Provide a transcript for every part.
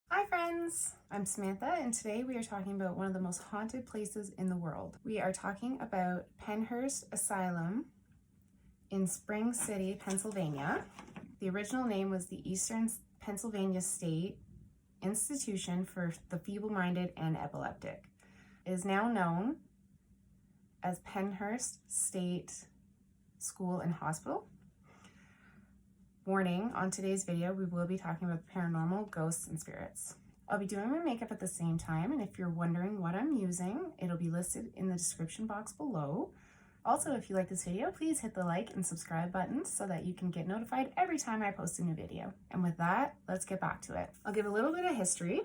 Hi friends, I'm Samantha and today we are talking about one of the most haunted places in the world. We are talking about Pennhurst Asylum in Spring City, Pennsylvania. The original name was the Eastern Pennsylvania State Institution for the Feeble-Minded and Epileptic. It is now known as Pennhurst State School and Hospital. Warning, on today's video, we will be talking about paranormal, ghosts, and spirits. I'll be doing my makeup at the same time, and if you're wondering what I'm using, it'll be listed in the description box below. Also, if you like this video, please hit the like and subscribe buttons so that you can get notified every time I post a new video. And with that, let's get back to it. I'll give a little bit of history.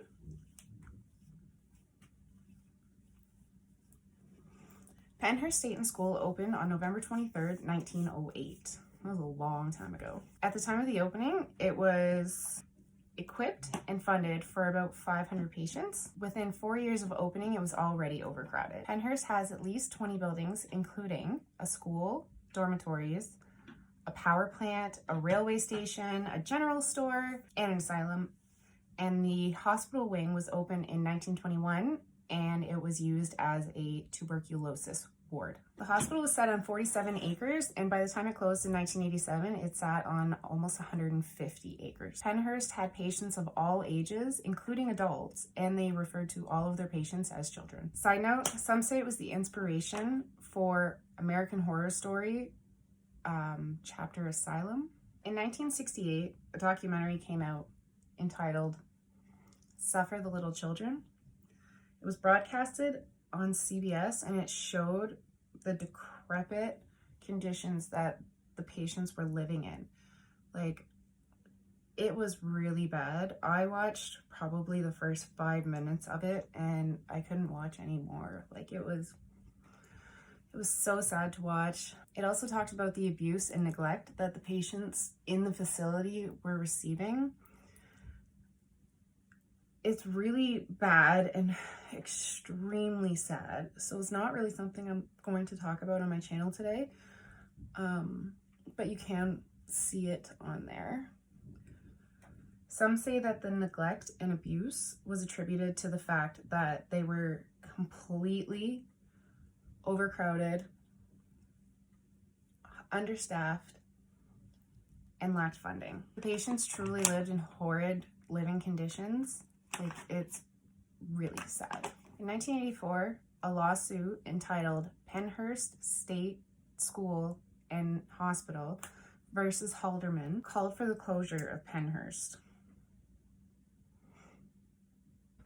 Pennhurst State and School opened on November 23rd, 1908. That was a long time ago. At the time of the opening, it was equipped and funded for about 500 patients. Within 4 years of opening, it was already overcrowded. Pennhurst has at least 20 buildings, including a school, dormitories, a power plant, a railway station, a general store, and an asylum. And the hospital wing was opened in 1921, and it was used as a tuberculosis ward. The hospital was set on 47 acres, and by the time it closed in 1987, it sat on almost 150 acres. Pennhurst had patients of all ages, including adults, and they referred to all of their patients as children. Side note, some say it was the inspiration for American Horror Story chapter Asylum. In 1968, a documentary came out entitled Suffer the Little Children. It was broadcasted on CBS, and it showed the decrepit conditions that the patients were living in. Like, it was really bad. I watched probably the first 5 minutes of it and I couldn't watch anymore. Like, it was so sad to watch. It also talked about the abuse and neglect that the patients in the facility were receiving. It's really bad and extremely sad. So it's not really something I'm going to talk about on my channel today. But you can see it on there. Some say that the neglect and abuse was attributed to the fact that they were completely overcrowded, understaffed, and lacked funding. The patients truly lived in horrid living conditions. Like, it's really sad. In 1984, a lawsuit entitled Pennhurst State School and Hospital versus Halderman called for the closure of Pennhurst.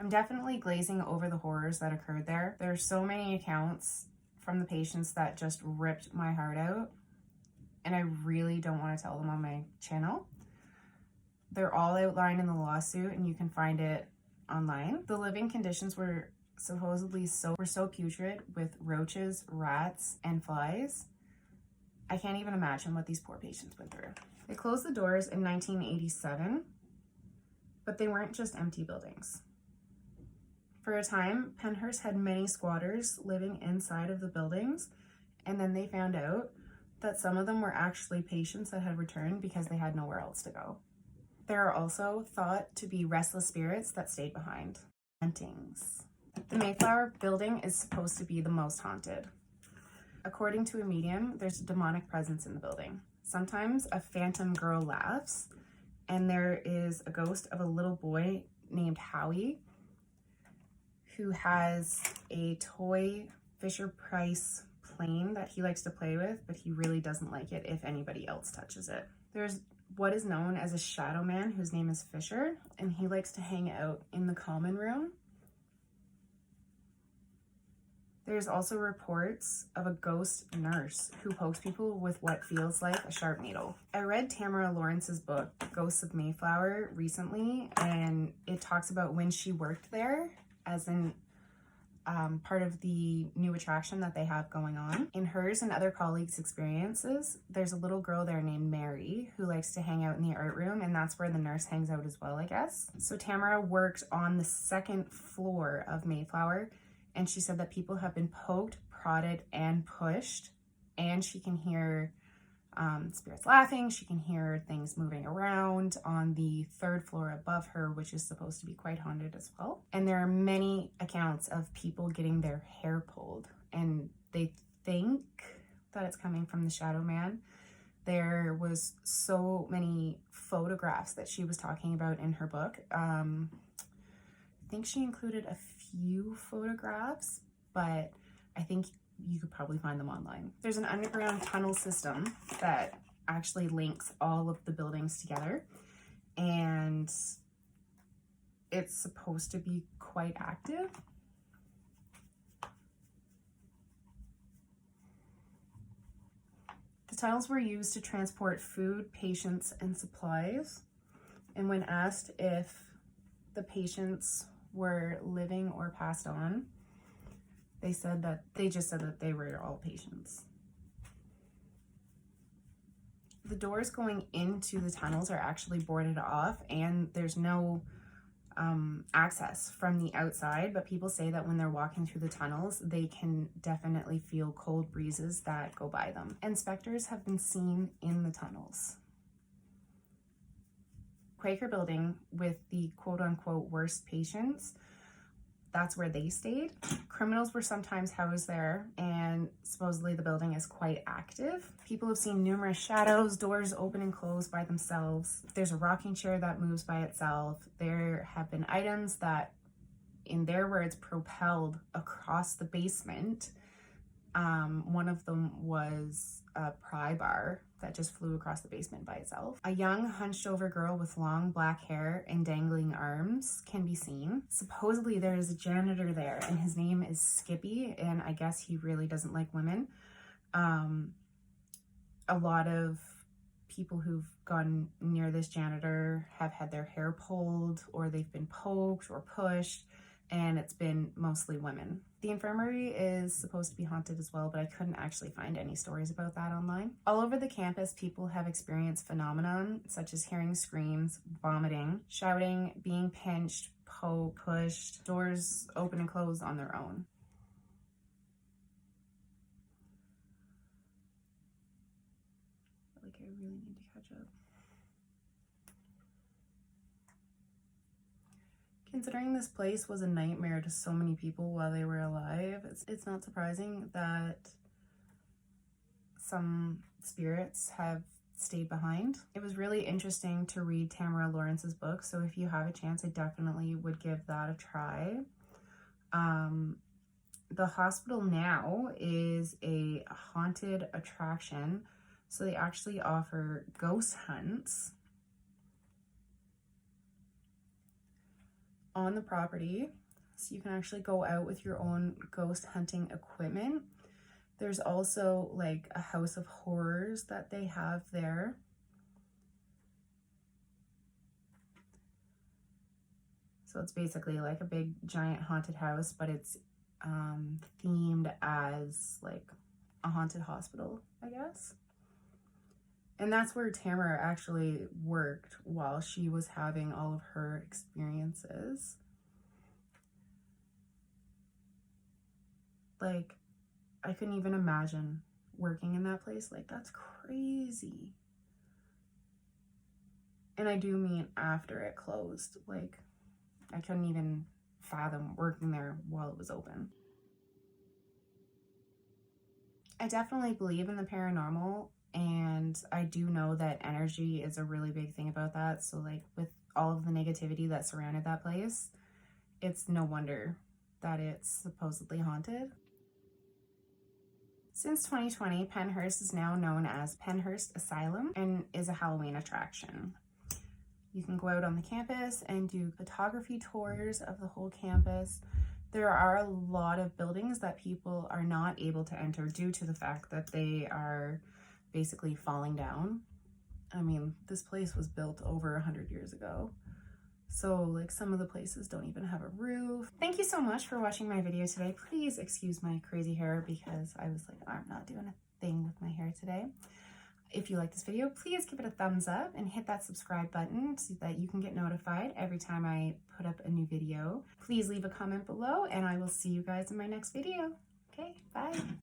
I'm definitely glazing over the horrors that occurred there. There are so many accounts from the patients that just ripped my heart out, and I really don't want to tell them on my channel. They're all outlined in the lawsuit, and you can find it online. The living conditions were supposedly so putrid, with roaches, rats, and flies. I can't even imagine what these poor patients went through. They closed the doors in 1987, but they weren't just empty buildings. For a time, Pennhurst had many squatters living inside of the buildings, and then they found out that some of them were actually patients that had returned because they had nowhere else to go. There are also thought to be restless spirits that stayed behind. Hauntings. The Mayflower building is supposed to be the most haunted. According to a medium, there's a demonic presence in the building. Sometimes a phantom girl laughs, and there is a ghost of a little boy named Howie who has a toy Fisher-Price plane that he likes to play with, but he really doesn't like it if anybody else touches it. There's what is known as a shadow man whose name is Fisher, and he likes to hang out in the common room. There's also reports of a ghost nurse who pokes people with what feels like a sharp needle. I read Tamara Lawrence's book, Ghosts of Mayflower, recently, and it talks about when she worked there as in part of the new attraction that they have going on. In hers and other colleagues' experiences, there's a little girl there named Mary who likes to hang out in the art room, and that's where the nurse hangs out as well, I guess. So Tamara worked on the second floor of Mayflower, and she said that people have been poked, prodded, and pushed, and she can hear spirits laughing. She can hear things moving around on the 3rd floor above her, which is supposed to be quite haunted as well. And there are many accounts of people getting their hair pulled, and they think that it's coming from the Shadow Man. There was so many photographs that she was talking about in her book. I think she included a few photographs, but I think you could probably find them online. There's an underground tunnel system that actually links all of the buildings together, and it's supposed to be quite active. The tunnels were used to transport food, patients, and supplies. And when asked if the patients were living or passed on, they just said that they were all patients. The doors going into the tunnels are actually boarded off, and there's no access from the outside, but people say that when they're walking through the tunnels, they can definitely feel cold breezes that go by them. And specters have been seen in the tunnels. Quaker building with the quote-unquote worst patients, that's where they stayed. Criminals were sometimes housed there, and supposedly the building is quite active. People have seen numerous shadows, doors open and close by themselves. There's a rocking chair that moves by itself. There have been items that, in their words, propelled across the basement. One of them was a pry bar that just flew across the basement by itself. A young hunched over girl with long black hair and dangling arms can be seen. Supposedly there is a janitor there, and his name is Skippy, and I guess he really doesn't like women. A lot of people who've gone near this janitor have had their hair pulled, or they've been poked or pushed, and it's been mostly women. The infirmary is supposed to be haunted as well, but I couldn't actually find any stories about that online. All over the campus, people have experienced phenomenon such as hearing screams, vomiting, shouting, being pinched, poked, pushed, doors open and close on their own. I really need to catch up. Considering this place was a nightmare to so many people while they were alive, it's not surprising that some spirits have stayed behind. It was really interesting to read Tamara Lawrence's book, so if you have a chance, I definitely would give that a try. The hospital now is a haunted attraction, so they actually offer ghost hunts on the property, so you can actually go out with your own ghost hunting equipment. There's also like a house of horrors that they have there. So it's basically like a big giant haunted house, but it's themed as like a haunted hospital, I guess. And that's where Tamara actually worked while she was having all of her experiences. Like, I couldn't even imagine working in that place. Like, that's crazy. And I do mean after it closed. Like, I couldn't even fathom working there while it was open. I definitely believe in the paranormal, and I do know that energy is a really big thing about that. So like with all of the negativity that surrounded that place, it's no wonder that it's supposedly haunted. Since 2020, Pennhurst is now known as Pennhurst Asylum and is a Halloween attraction. You can go out on the campus and do photography tours of the whole campus. There are a lot of buildings that people are not able to enter due to the fact that they are basically falling down. I mean, this place was built over 100 years ago. So like some of the places don't even have a roof. Thank you so much for watching my video today. Please excuse my crazy hair because I was like, I'm not doing a thing with my hair today. If you like this video, please give it a thumbs up and hit that subscribe button so that you can get notified every time I put up a new video. Please leave a comment below and I will see you guys in my next video. Okay, bye.